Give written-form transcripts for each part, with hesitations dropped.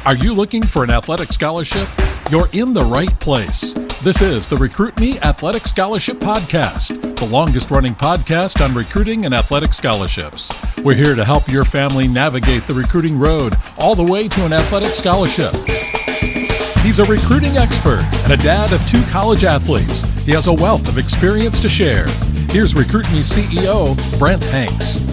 Are you looking for an athletic scholarship? You're in the right place. This is the Recruit Me Athletic Scholarship Podcast, the longest-running podcast on recruiting and athletic scholarships. We're here to help your family navigate the recruiting road all the way to an athletic scholarship. He's a recruiting expert and a dad of 2 college athletes. He has a wealth of experience to share. Here's Recruit Me CEO, Brent Hanks.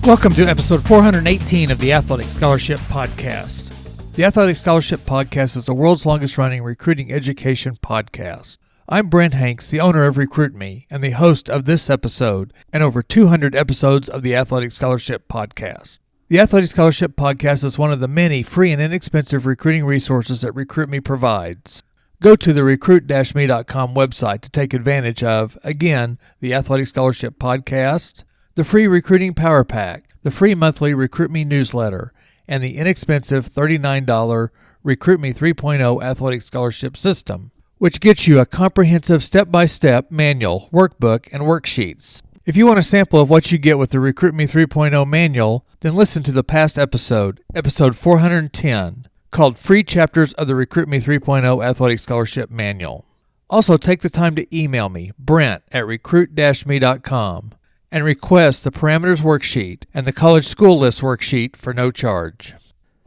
Welcome to episode 418 of the Athletic Scholarship Podcast. The Athletic Scholarship Podcast is the world's longest-running recruiting education podcast. I'm Brent Hanks, the owner of Recruit Me, and the host of this episode and over 200 episodes of the Athletic Scholarship Podcast. The Athletic Scholarship Podcast is one of the many free and inexpensive recruiting resources that Recruit Me provides. Go to the recruit-me.com website to take advantage of, again, the Athletic Scholarship Podcast, the free Recruiting Power Pack, the free monthly Recruit Me newsletter, and the inexpensive $39 Recruit Me 3.0 Athletic Scholarship System, which gets you a comprehensive step-by-step manual, workbook, and worksheets. If you want a sample of what you get with the Recruit Me 3.0 manual, then listen to the past episode 410, called Free Chapters of the Recruit Me 3.0 Athletic Scholarship Manual. Also, take the time to email me, Brent at recruit-me.com, and request the Parameters Worksheet and the College School List Worksheet for no charge.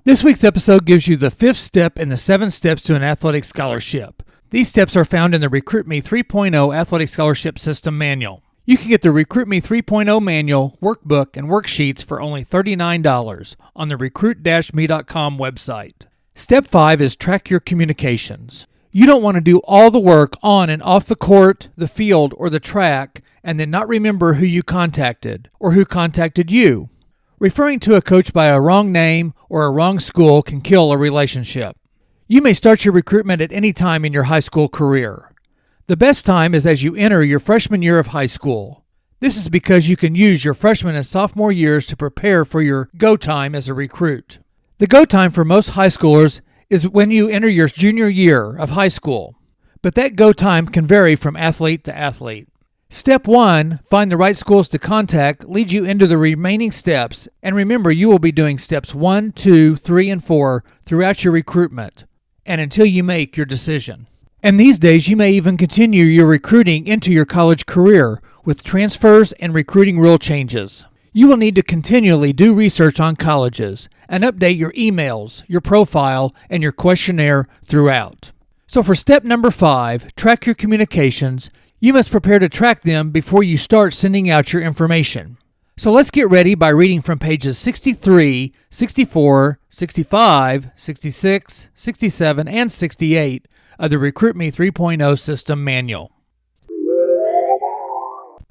This week's episode gives you the 5th step in the 7 steps to an athletic scholarship. These steps are found in the Recruit Me 3.0 Athletic Scholarship System Manual. You can get the Recruit Me 3.0 Manual, Workbook, and Worksheets for only $39 on the recruit-me.com website. Step 5 is track your communications. You don't want to do all the work on and off the court, the field, or the track, and then not remember who you contacted or who contacted you. Referring to a coach by a wrong name or a wrong school can kill a relationship. You may start your recruitment at any time in your high school career. The best time is as you enter your freshman year of high school. This is because you can use your freshman and sophomore years to prepare for your go time as a recruit. The go time for most high schoolers is when you enter your junior year of high school, but that go time can vary from athlete to athlete. Step 1, find the right schools to contact, leads you into the remaining steps, and remember you will be doing steps 1, 2, 3, and 4 throughout your recruitment, and until you make your decision. And these days you may even continue your recruiting into your college career with transfers and recruiting rule changes. You will need to continually do research on colleges and update your emails, your profile, and your questionnaire throughout. So for step number 5, track your communications. You must prepare to track them before you start sending out your information. So let's get ready by reading from pages 63, 64, 65, 66, 67, and 68 of the Recruit Me 3.0 System Manual.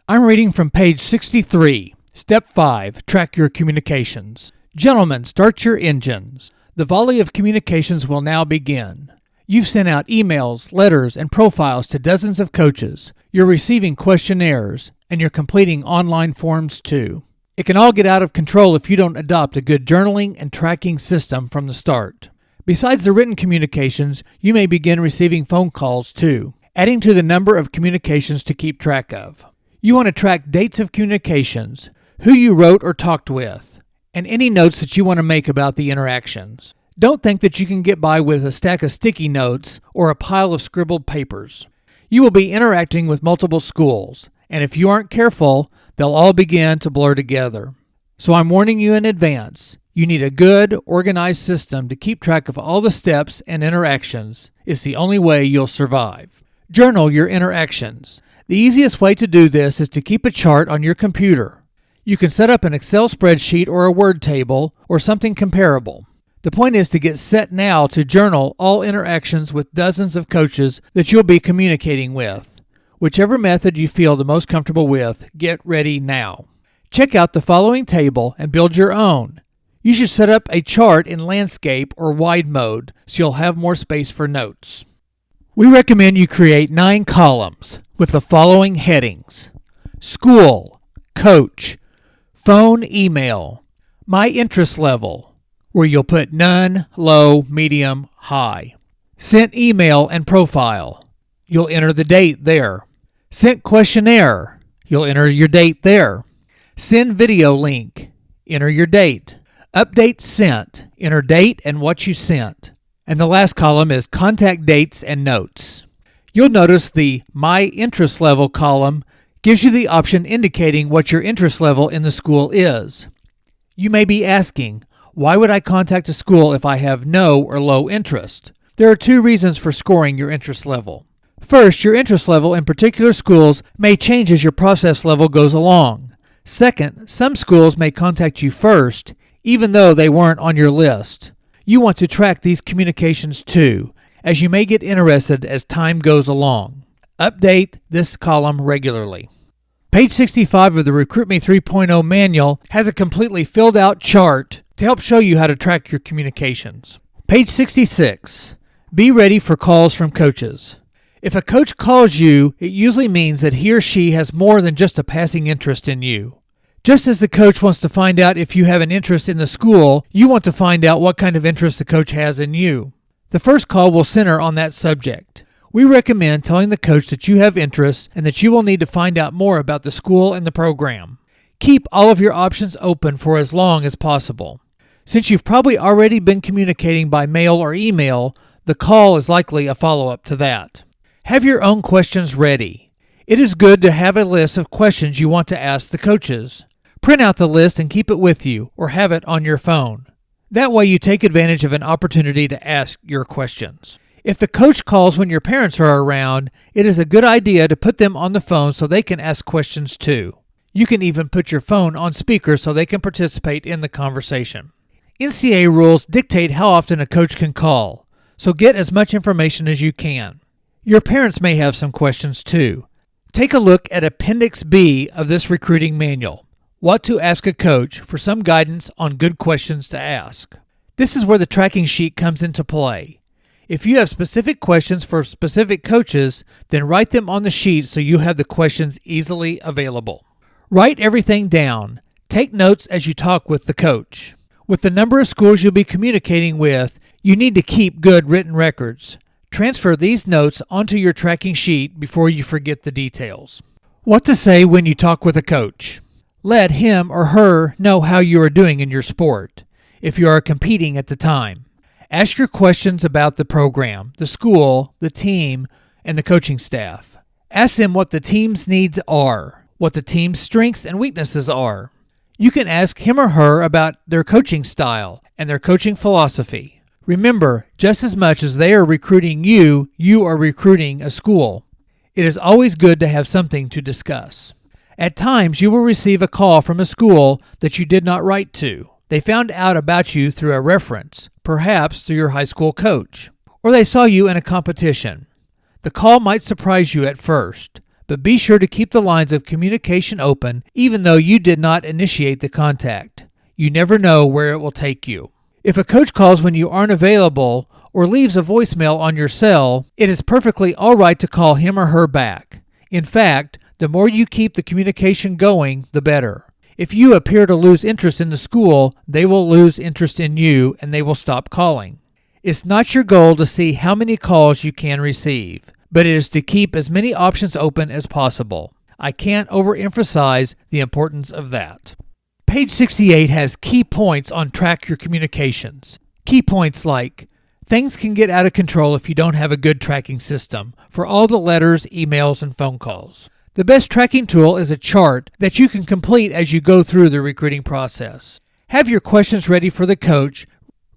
I'm reading from page 63. Step 5, track your communications. Gentlemen, start your engines. The volley of communications will now begin. You've sent out emails, letters, and profiles to dozens of coaches. You're receiving questionnaires, and you're completing online forms too. It can all get out of control if you don't adopt a good journaling and tracking system from the start. Besides the written communications, you may begin receiving phone calls too, adding to the number of communications to keep track of. You want to track dates of communications, who you wrote or talked with, and any notes that you want to make about the interactions. Don't think that you can get by with a stack of sticky notes or a pile of scribbled papers. You will be interacting with multiple schools, and if you aren't careful, they'll all begin to blur together. So I'm warning you in advance. You need a good, organized system to keep track of all the steps and interactions. It's the only way you'll survive. Journal your interactions. The easiest way to do this is to keep a chart on your computer. You can set up an Excel spreadsheet or a Word table or something comparable. The point is to get set now to journal all interactions with dozens of coaches that you'll be communicating with. Whichever method you feel the most comfortable with, get ready now. Check out the following table and build your own. You should set up a chart in landscape or wide mode so you'll have more space for notes. We recommend you create 9 columns with the following headings: School, Coach, Phone, Email, My Interest Level, where you'll put none, low, medium, high. Sent email and profile. You'll enter the date there. Sent questionnaire. You'll enter your date there. Send video link. Enter your date. Update sent. Enter date and what you sent. And the last column is contact dates and notes. You'll notice the My Interest Level column gives you the option indicating what your interest level in the school is. You may be asking, why would I contact a school if I have no or low interest? There are two reasons for scoring your interest level. First, your interest level in particular schools may change as your process level goes along. Second, some schools may contact you first, even though they weren't on your list. You want to track these communications too, as you may get interested as time goes along. Update this column regularly. Page 65 of the Recruit Me 3.0 manual has a completely filled out chart to help show you how to track your communications. Page 66. Be ready for calls from coaches. If a coach calls you, it usually means that he or she has more than just a passing interest in you. Just as the coach wants to find out if you have an interest in the school, you want to find out what kind of interest the coach has in you. The first call will center on that subject. We recommend telling the coach that you have interest and that you will need to find out more about the school and the program. Keep all of your options open for as long as possible. Since you've probably already been communicating by mail or email, the call is likely a follow-up to that. Have your own questions ready. It is good to have a list of questions you want to ask the coaches. Print out the list and keep it with you or have it on your phone. That way you take advantage of an opportunity to ask your questions. If the coach calls when your parents are around, it is a good idea to put them on the phone so they can ask questions too. You can even put your phone on speaker so they can participate in the conversation. NCAA rules dictate how often a coach can call, so get as much information as you can. Your parents may have some questions too. Take a look at Appendix B of this recruiting manual, What to Ask a Coach, for some guidance on good questions to ask. This is where the tracking sheet comes into play. If you have specific questions for specific coaches, then write them on the sheet so you have the questions easily available. Write everything down. Take notes as you talk with the coach. With the number of schools you'll be communicating with, you need to keep good written records. Transfer these notes onto your tracking sheet before you forget the details. What to say when you talk with a coach. Let him or her know how you are doing in your sport, if you are competing at the time. Ask your questions about the program, the school, the team, and the coaching staff. Ask them what the team's needs are, what the team's strengths and weaknesses are. You can ask him or her about their coaching style and their coaching philosophy. Remember, just as much as they are recruiting you, you are recruiting a school. It is always good to have something to discuss. At times, you will receive a call from a school that you did not write to. They found out about you through a reference, perhaps through your high school coach, or they saw you in a competition. The call might surprise you at first, but be sure to keep the lines of communication open even though you did not initiate the contact. You never know where it will take you. If a coach calls when you aren't available or leaves a voicemail on your cell, it is perfectly all right to call him or her back. In fact, the more you keep the communication going, the better. If you appear to lose interest in the school, they will lose interest in you and they will stop calling. It's not your goal to see how many calls you can receive, but it is to keep as many options open as possible. I can't overemphasize the importance of that. Page 68 has key points on track your communications. Key points like, things can get out of control if you don't have a good tracking system for all the letters, emails, and phone calls. The best tracking tool is a chart that you can complete as you go through the recruiting process. Have your questions ready for the coach,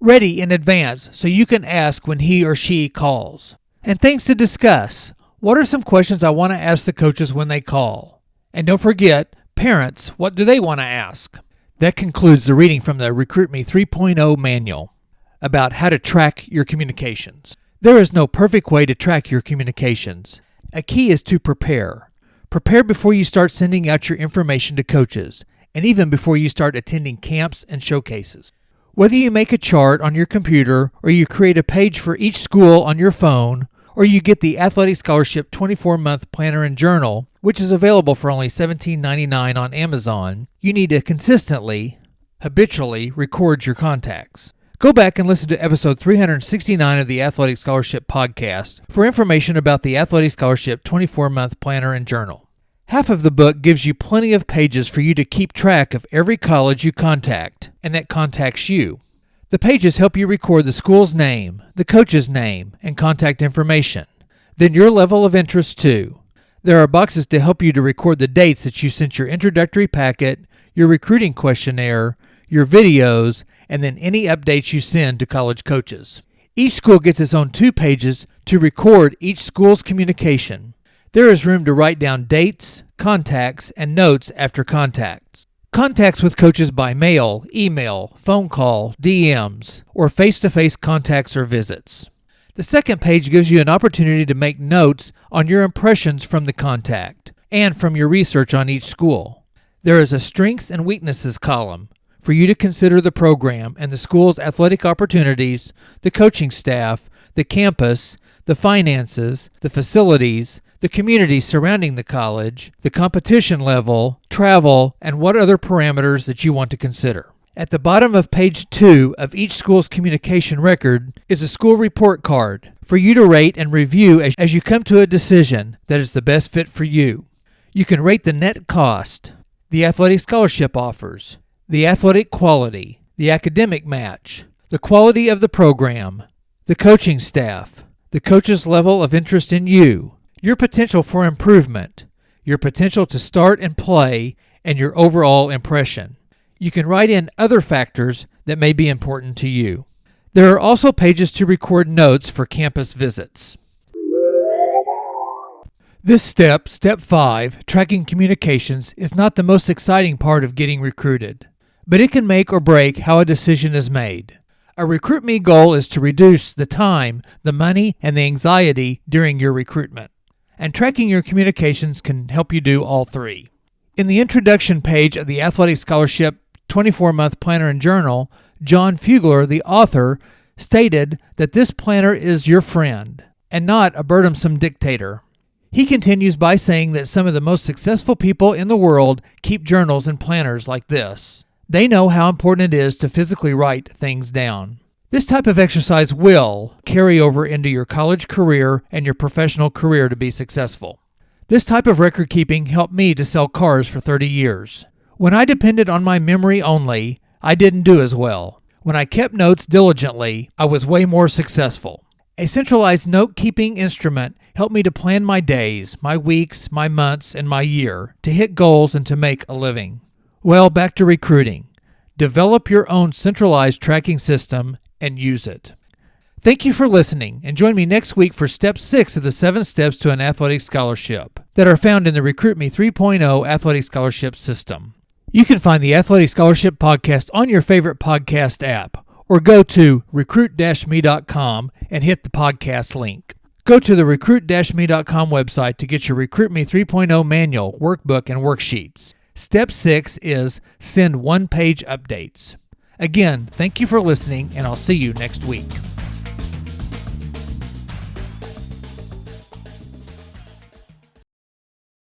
ready in advance so you can ask when he or she calls. And things to discuss. What are some questions I want to ask the coaches when they call? And don't forget, parents, what do they want to ask? That concludes the reading from the Recruit Me 3.0 manual about how to track your communications. There is no perfect way to track your communications. A key is to prepare. Prepare before you start sending out your information to coaches, and even before you start attending camps and showcases. Whether you make a chart on your computer, or you create a page for each school on your phone, or you get the Athletic Scholarship 24-month planner and journal, which is available for only $17.99 on Amazon, you need to consistently, habitually record your contacts. Go back and listen to episode 369 of the Athletic Scholarship podcast for information about the Athletic Scholarship 24-month planner and journal. Half of the book gives you plenty of pages for you to keep track of every college you contact and that contacts you. The pages help you record the school's name, the coach's name, and contact information. Then your level of interest too. There are boxes to help you to record the dates that you sent your introductory packet, your recruiting questionnaire, your videos, and then any updates you send to college coaches. Each school gets its own 2 pages to record each school's communication. There is room to write down dates, contacts, and notes after contacts. Contacts with coaches by mail, email, phone call, DMs, or face-to-face contacts or visits. The second page gives you an opportunity to make notes on your impressions from the contact and from your research on each school. There is a strengths and weaknesses column for you to consider the program and the school's athletic opportunities, the coaching staff, the campus, the finances, the facilities, the community surrounding the college, the competition level, travel, and what other parameters that you want to consider. At the bottom of page 2 of each school's communication record is a school report card for you to rate and review as you come to a decision that is the best fit for you. You can rate the net cost, the athletic scholarship offers, the athletic quality, the academic match, the quality of the program, the coaching staff, the coach's level of interest in you, your potential for improvement, your potential to start and play, and your overall impression. You can write in other factors that may be important to you. There are also pages to record notes for campus visits. This step, Step 5, tracking communications, is not the most exciting part of getting recruited, but it can make or break how a decision is made. A Recruit Me goal is to reduce the time, the money, and the anxiety during your recruitment. And tracking your communications can help you do all 3. In the introduction page of the Athletic Scholarship 24-month Planner and Journal, John Fugler, the author, stated that this planner is your friend and not a burdensome dictator. He continues by saying that some of the most successful people in the world keep journals and planners like this. They know how important it is to physically write things down. This type of exercise will carry over into your college career and your professional career to be successful. This type of record keeping helped me to sell cars for 30 years. When I depended on my memory only, I didn't do as well. When I kept notes diligently, I was way more successful. A centralized note-keeping instrument helped me to plan my days, my weeks, my months, and my year, to hit goals and to make a living. Well, back to recruiting. Develop your own centralized tracking system and use it. Thank you for listening, and join me next week for Step 6 of the 7 Steps to an Athletic Scholarship that are found in the Recruit Me 3.0 Athletic Scholarship System. You can find the Athletic Scholarship Podcast on your favorite podcast app, or go to recruit-me.com and hit the podcast link. Go to the recruit-me.com website to get your Recruit Me 3.0 manual, workbook, and worksheets. Step 6 is send one-page updates. Again, thank you for listening, and I'll see you next week.